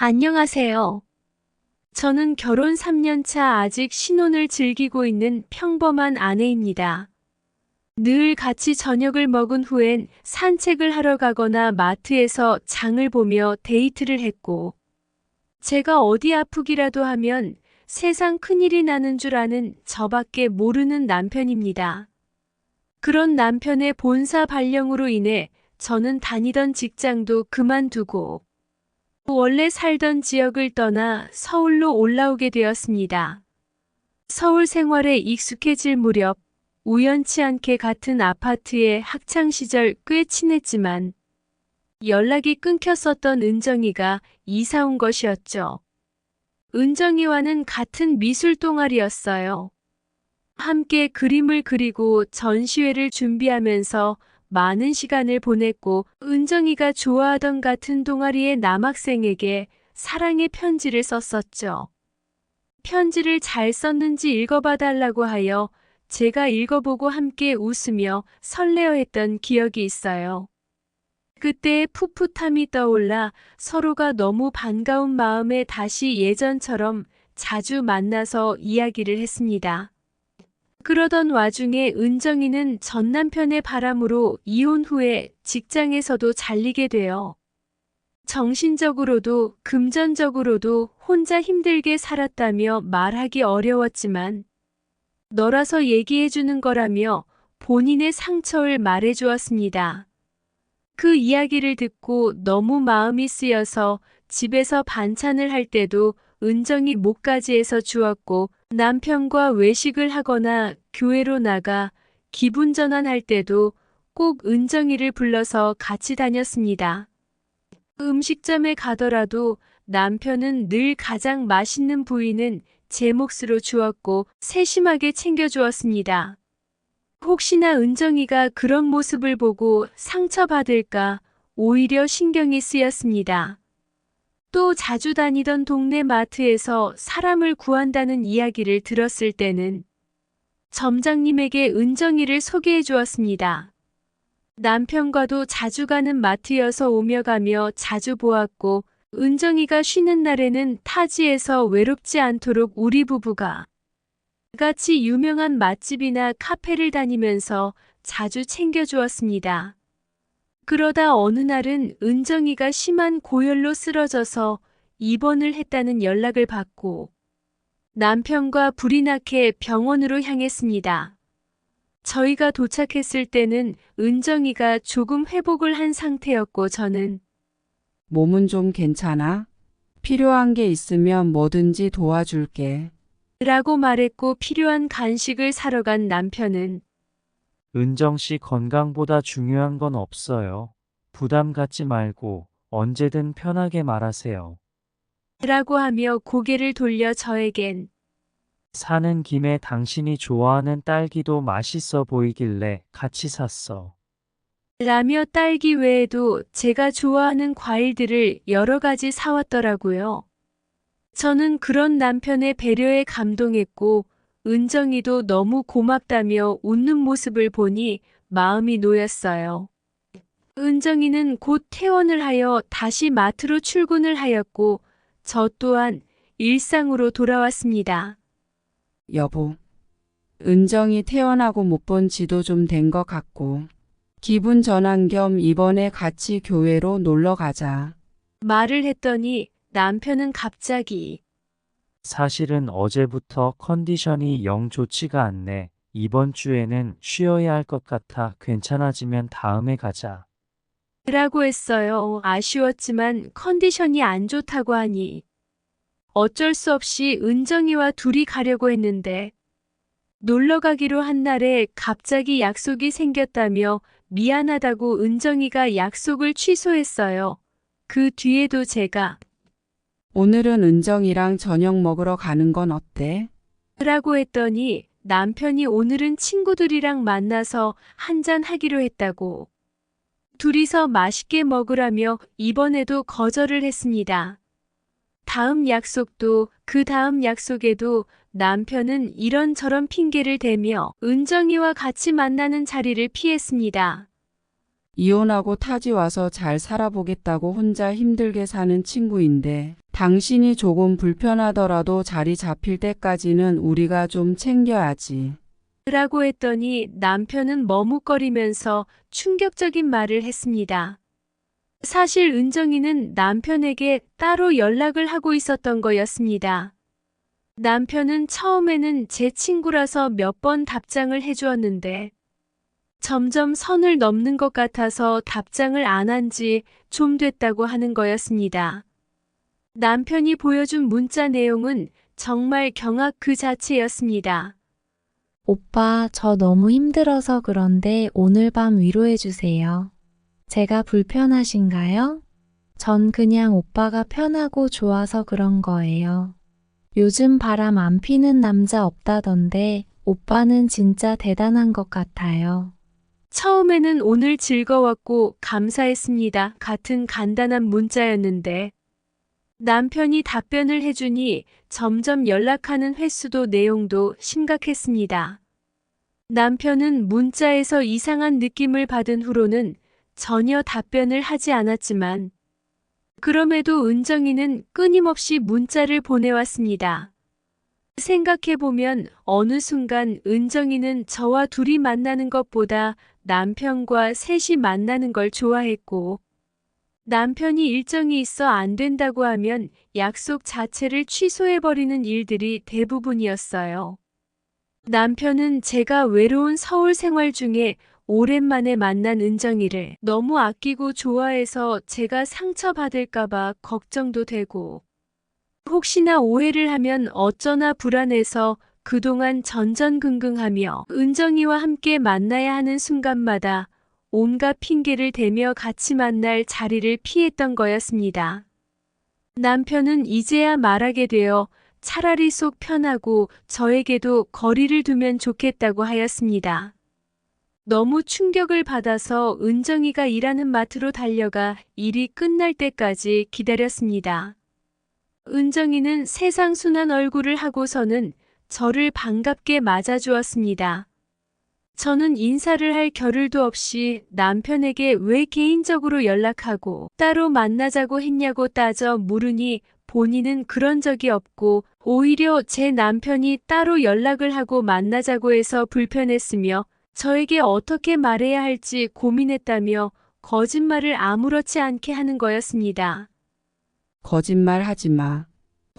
안녕하세요. 저는 결혼 3년 차 아직 신혼을 즐기고 있는 평범한 아내입니다. 늘 같이 저녁을 먹은 후엔 산책을 하러 가거나 마트에서 장을 보며 데이트를 했고, 제가 어디 아프기라도 하면 세상 큰일이 나는 줄 아는 저밖에 모르는 남편입니다. 그런 남편의 본사 발령으로 인해 저는 다니던 직장도 그만두고 원래 살던 지역을 떠나 서울로 올라오게 되었습니다. 서울 생활에 익숙해질 무렵 우연치 않게 같은 아파트에 학창시절 꽤 친했지만 연락이 끊겼었던 은정이가 이사 온 것이었죠. 은정이와는 같은 미술 동아리였어요. 함께 그림을 그리고 전시회를 준비하면서 많은 시간을 보냈고, 은정이가 좋아하던 같은 동아리의 남학생에게 사랑의 편지를 썼었죠. 편지를 잘 썼는지 읽어봐 달라고 하여 제가 읽어보고 함께 웃으며 설레어했던 기억이 있어요. 그때의 풋풋함이 떠올라 서로가 너무 반가운 마음에 다시 예전처럼 자주 만나서 이야기를 했습니다. 그러던 와중에 은정이는 전 남편의 바람으로 이혼 후에 직장에서도 잘리게 되어 정신적으로도 금전적으로도 혼자 힘들게 살았다며 말하기 어려웠지만 너라서 얘기해주는 거라며 본인의 상처를 말해주었습니다. 그 이야기를 듣고 너무 마음이 쓰여서 집에서 반찬을 할 때도 은정이 목까지 해서 주었고, 남편과 외식을 하거나 교회로 나가 기분 전환할 때도 꼭 은정이를 불러서 같이 다녔습니다. 음식점에 가더라도 남편은 늘 가장 맛있는 부위는 제 몫으로 주었고 세심하게 챙겨주었습니다. 혹시나 은정이가 그런 모습을 보고 상처받을까 오히려 신경이 쓰였습니다. 또 자주 다니던 동네 마트에서 사람을 구한다는 이야기를 들었을 때는 점장님에게 은정이를 소개해 주었습니다. 남편과도 자주 가는 마트여서 오며 가며 자주 보았고, 은정이가 쉬는 날에는 타지에서 외롭지 않도록 우리 부부가 같이 유명한 맛집이나 카페를 다니면서 자주 챙겨주었습니다. 그러다 어느 날은 은정이가 심한 고열로 쓰러져서 입원을 했다는 연락을 받고 남편과 불이 나게 병원으로 향했습니다. 저희가 도착했을 때는 은정이가 조금 회복을 한 상태였고 저는 몸은 좀 괜찮아? 필요한 게 있으면 뭐든지 도와줄게. 라고 말했고 필요한 간식을 사러 간 남편은 은정 씨 건강보다 중요한 건 없어요. 부담 갖지 말고 언제든 편하게 말하세요. 라고 하며 고개를 돌려 저에겐 사는 김에 당신이 좋아하는 딸기도 맛있어 보이길래 같이 샀어. 라며 딸기 외에도 제가 좋아하는 과일들을 여러 가지 사왔더라고요. 저는 그런 남편의 배려에 감동했고 은정이도 너무 고맙다며 웃는 모습을 보니 마음이 놓였어요. 은정이는 곧 퇴원을 하여 다시 마트로 출근을 하였고 저 또한 일상으로 돌아왔습니다. 여보, 은정이 태어나고 못 본 지도 좀 된 것 같고 기분 전환 겸 이번에 같이 교회로 놀러 가자. 말을 했더니 남편은 갑자기 사실은 어제부터 컨디션이 영 좋지가 않네. 이번 주에는 쉬어야 할 것 같아. 괜찮아지면 다음에 가자. 라고 했어요. 아쉬웠지만 컨디션이 안 좋다고 하니 어쩔 수 없이 은정이와 둘이 가려고 했는데 놀러 가기로 한 날에 갑자기 약속이 생겼다며 미안하다고 은정이가 약속을 취소했어요. 그 뒤에도 제가 오늘은 은정이랑 저녁 먹으러 가는 건 어때? 라고 했더니 남편이 오늘은 친구들이랑 만나서 한잔 하기로 했다고 둘이서 맛있게 먹으라며 이번에도 거절을 했습니다. 다음 약속도 그 다음 약속에도 남편은 이런저런 핑계를 대며 은정이와 같이 만나는 자리를 피했습니다. 이혼하고 타지 와서 잘 살아보겠다고 혼자 힘들게 사는 친구인데 당신이 조금 불편하더라도 자리 잡힐 때까지는 우리가 좀 챙겨야지. 라고 했더니 남편은 머뭇거리면서 충격적인 말을 했습니다. 사실 은정이는 남편에게 따로 연락을 하고 있었던 거였습니다. 남편은 처음에는 제 친구라서 몇 번 답장을 해주었는데 점점 선을 넘는 것 같아서 답장을 안 한 지 좀 됐다고 하는 거였습니다. 남편이 보여준 문자 내용은 정말 경악 그 자체였습니다. 오빠, 저 너무 힘들어서 그런데 오늘 밤 위로해 주세요. 제가 불편하신가요? 전 그냥 오빠가 편하고 좋아서 그런 거예요. 요즘 바람 안 피는 남자 없다던데 오빠는 진짜 대단한 것 같아요. 처음에는 오늘 즐거웠고 감사했습니다. 같은 간단한 문자였는데 남편이 답변을 해주니 점점 연락하는 횟수도 내용도 심각했습니다. 남편은 문자에서 이상한 느낌을 받은 후로는 전혀 답변을 하지 않았지만 그럼에도 은정이는 끊임없이 문자를 보내왔습니다. 생각해보면 어느 순간 은정이는 저와 둘이 만나는 것보다 남편과 셋이 만나는 걸 좋아했고 남편이 일정이 있어 안 된다고 하면 약속 자체를 취소해버리는 일들이 대부분이었어요. 남편은 제가 외로운 서울 생활 중에 오랜만에 만난 은정이를 너무 아끼고 좋아해서 제가 상처받을까봐 걱정도 되고 혹시나 오해를 하면 어쩌나 불안해서 그동안 전전긍긍하며 은정이와 함께 만나야 하는 순간마다 온갖 핑계를 대며 같이 만날 자리를 피했던 거였습니다. 남편은 이제야 말하게 되어 차라리 속 편하고 저에게도 거리를 두면 좋겠다고 하였습니다. 너무 충격을 받아서 은정이가 일하는 마트로 달려가 일이 끝날 때까지 기다렸습니다. 은정이는 세상 순한 얼굴을 하고서는 저를 반갑게 맞아주었습니다. 저는 인사를 할 겨를도 없이 남편에게 왜 개인적으로 연락하고 따로 만나자고 했냐고 따져 물으니 본인은 그런 적이 없고 오히려 제 남편이 따로 연락을 하고 만나자고 해서 불편했으며 저에게 어떻게 말해야 할지 고민했다며 거짓말을 아무렇지 않게 하는 거였습니다. 거짓말 하지 마.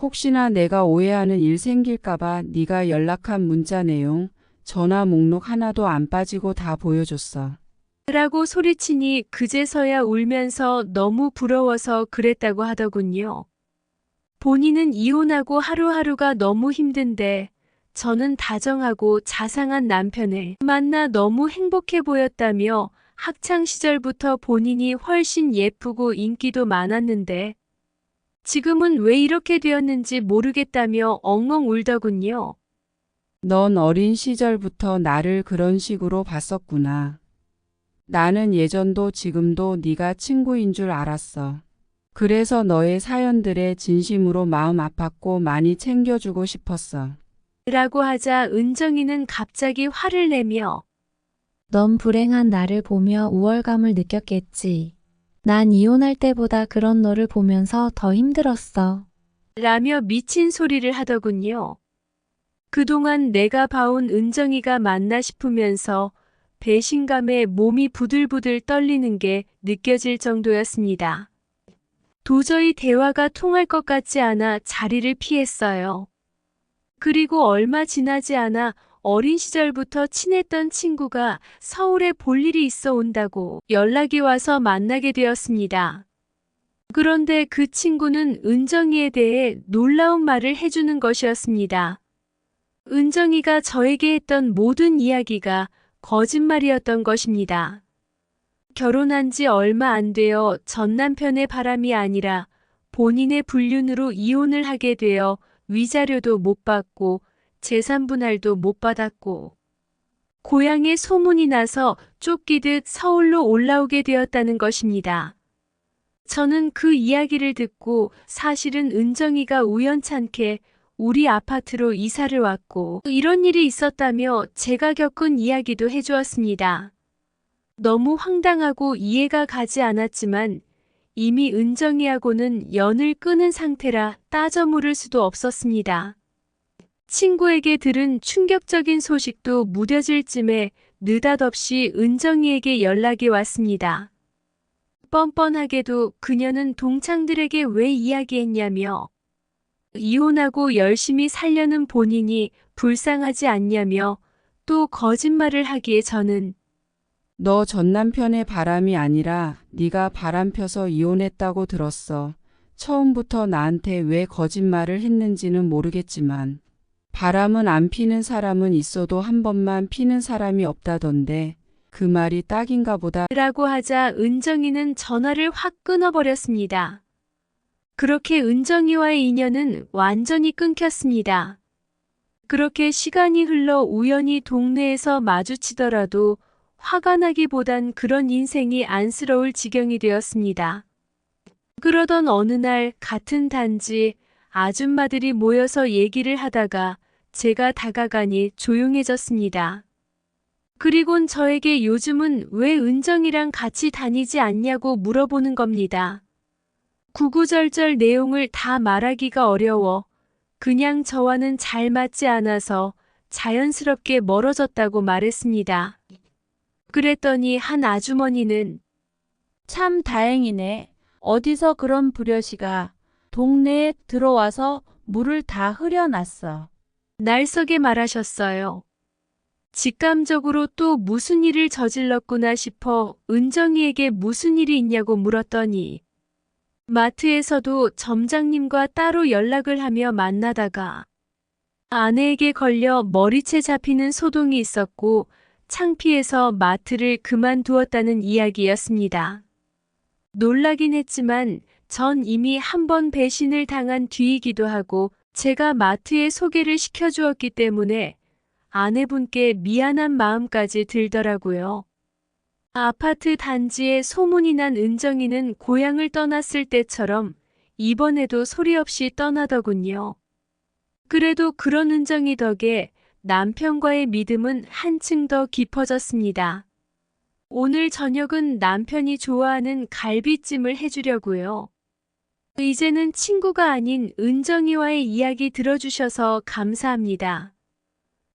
혹시나 내가 오해하는 일 생길까봐 네가 연락한 문자 내용, 전화 목록 하나도 안 빠지고 다 보여줬어. 라고 소리치니 그제서야 울면서 너무 부러워서 그랬다고 하더군요. 본인은 이혼하고 하루하루가 너무 힘든데 저는 다정하고 자상한 남편을 만나 너무 행복해 보였다며 학창 시절부터 본인이 훨씬 예쁘고 인기도 많았는데 지금은 왜 이렇게 되었는지 모르겠다며 엉엉 울더군요. 넌 어린 시절부터 나를 그런 식으로 봤었구나. 나는 예전도 지금도 네가 친구인 줄 알았어. 그래서 너의 사연들에 진심으로 마음 아팠고 많이 챙겨주고 싶었어. 라고 하자 은정이는 갑자기 화를 내며 넌 불행한 나를 보며 우월감을 느꼈겠지. 난 이혼할 때보다 그런 너를 보면서 더 힘들었어. 라며 미친 소리를 하더군요. 그동안 내가 봐온 은정이가 맞나 싶으면서 배신감에 몸이 부들부들 떨리는 게 느껴질 정도였습니다. 도저히 대화가 통할 것 같지 않아 자리를 피했어요. 그리고 얼마 지나지 않아 어린 시절부터 친했던 친구가 서울에 볼 일이 있어 온다고 연락이 와서 만나게 되었습니다. 그런데 그 친구는 은정이에 대해 놀라운 말을 해주는 것이었습니다. 은정이가 저에게 했던 모든 이야기가 거짓말이었던 것입니다. 결혼한 지 얼마 안 되어 전 남편의 바람이 아니라 본인의 불륜으로 이혼을 하게 되어 위자료도 못 받고 재산 분할도 못 받았고 고향에 소문이 나서 쫓기듯 서울로 올라오게 되었다는 것입니다. 저는 그 이야기를 듣고 사실은 은정이가 우연찮게 우리 아파트로 이사를 왔고 이런 일이 있었다며 제가 겪은 이야기도 해주었습니다. 너무 황당하고 이해가 가지 않았지만 이미 은정이하고는 연을 끊은 상태라 따져 물을 수도 없었습니다. 친구에게 들은 충격적인 소식도 무뎌질 쯤에 느닷없이 은정이에게 연락이 왔습니다. 뻔뻔하게도 그녀는 동창들에게 왜 이야기했냐며, 이혼하고 열심히 살려는 본인이 불쌍하지 않냐며 또 거짓말을 하기에 저는 너 전 남편의 바람이 아니라 네가 바람 펴서 이혼했다고 들었어. 처음부터 나한테 왜 거짓말을 했는지는 모르겠지만 바람은 안 피는 사람은 있어도 한 번만 피는 사람이 없다던데 그 말이 딱인가 보다. 라고 하자 은정이는 전화를 확 끊어버렸습니다. 그렇게 은정이와의 인연은 완전히 끊겼습니다. 그렇게 시간이 흘러 우연히 동네에서 마주치더라도 화가 나기보단 그런 인생이 안쓰러울 지경이 되었습니다. 그러던 어느 날 같은 단지 아줌마들이 모여서 얘기를 하다가 제가 다가가니 조용해졌습니다. 그리곤 저에게 요즘은 왜 은정이랑 같이 다니지 않냐고 물어보는 겁니다. 구구절절 내용을 다 말하기가 어려워 그냥 저와는 잘 맞지 않아서 자연스럽게 멀어졌다고 말했습니다. 그랬더니 한 아주머니는 참 다행이네. 어디서 그런 불효시가 동네에 들어와서 물을 다 흐려놨어. 날석에 말하셨어요. 직감적으로 또 무슨 일을 저질렀구나 싶어 은정이에게 무슨 일이 있냐고 물었더니 마트에서도 점장님과 따로 연락을 하며 만나다가 아내에게 걸려 머리채 잡히는 소동이 있었고 창피해서 마트를 그만두었다는 이야기였습니다. 놀라긴 했지만 전 이미 한 번 배신을 당한 뒤이기도 하고 제가 마트에 소개를 시켜주었기 때문에 아내분께 미안한 마음까지 들더라고요. 아파트 단지에 소문이 난 은정이는 고향을 떠났을 때처럼 이번에도 소리 없이 떠나더군요. 그래도 그런 은정이 덕에 남편과의 믿음은 한층 더 깊어졌습니다. 오늘 저녁은 남편이 좋아하는 갈비찜을 해주려고요. 이제는 친구가 아닌 은정이와의 이야기 들어주셔서 감사합니다.